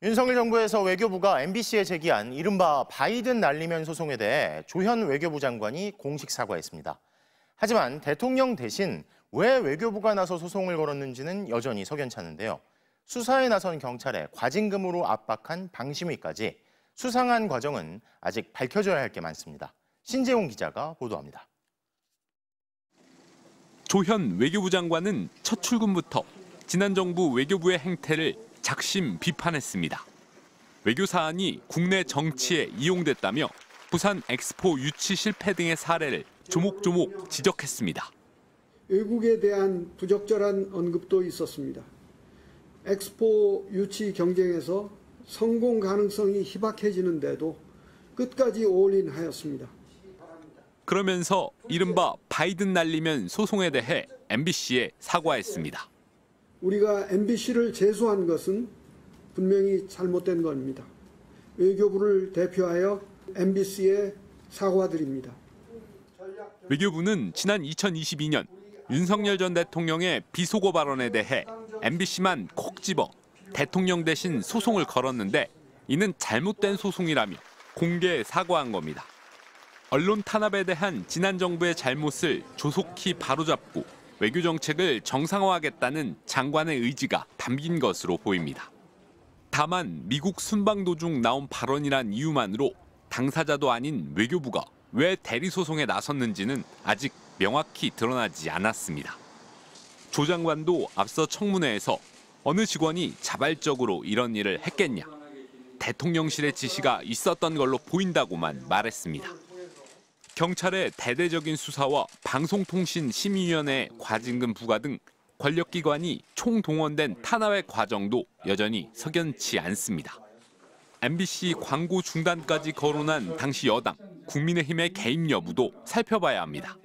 윤석열 정부에서 외교부가 MBC에 제기한 이른바 바이든 날리면 소송에 대해 조현 외교부 장관이 공식 사과했습니다. 하지만 대통령 대신 왜 외교부가 나서 소송을 걸었는지는 여전히 석연찮은데요. 수사에 나선 경찰에 과징금으로 압박한 방심위까지 수상한 과정은 아직 밝혀져야 할 게 많습니다. 신재용 기자가 보도합니다. 조현 외교부 장관은 첫 출근부터 지난 정부 외교부의 행태를 작심 비판했습니다. 외교 사안이 국내 정치에 이용됐다며 부산 엑스포 유치 실패 등의 사례를 조목조목 지적했습니다. 외국에 대한 부적절한 언급도 있었습니다. 엑스포 유치 경쟁에서 성공 가능성이 희박해지는데도 끝까지 올인하였습니다. 그러면서 이른바 바이든 날리면 소송에 대해 MBC에 사과했습니다. 우리가 MBC를 제소한 것은 분명히 잘못된 겁니다. 외교부를 대표하여 MBC에 사과드립니다. 외교부는 지난 2022년 윤석열 전 대통령의 비속어 발언에 대해 MBC만 콕 집어 대통령 대신 소송을 걸었는데 이는 잘못된 소송이라며 공개 사과한 겁니다. 언론 탄압에 대한 지난 정부의 잘못을 조속히 바로잡고 외교 정책을 정상화하겠다는 장관의 의지가 담긴 것으로 보입니다. 다만 미국 순방 도중 나온 발언이란 이유만으로 당사자도 아닌 외교부가 왜 대리소송에 나섰는지는 아직 명확히 드러나지 않았습니다. 조 장관도 앞서 청문회에서 어느 직원이 자발적으로 이런 일을 했겠냐, 대통령실의 지시가 있었던 걸로 보인다고만 말했습니다. 경찰의 대대적인 수사와 방송통신심의위원회 과징금 부과 등 권력기관이 총동원된 탄압의 과정도 여전히 석연치 않습니다. MBC 광고 중단까지 거론한 당시 여당, 국민의힘의 개입 여부도 살펴봐야 합니다.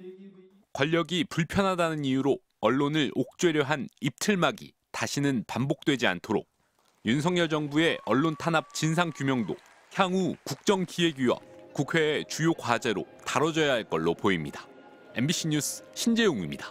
권력이 불편하다는 이유로 언론을 옥죄려 한 입틀막이 다시는 반복되지 않도록 윤석열 정부의 언론 탄압 진상규명도 향후 국정기획위와 국회의 주요 과제로 다뤄져야 할 걸로 보입니다. MBC 뉴스 신재용입니다.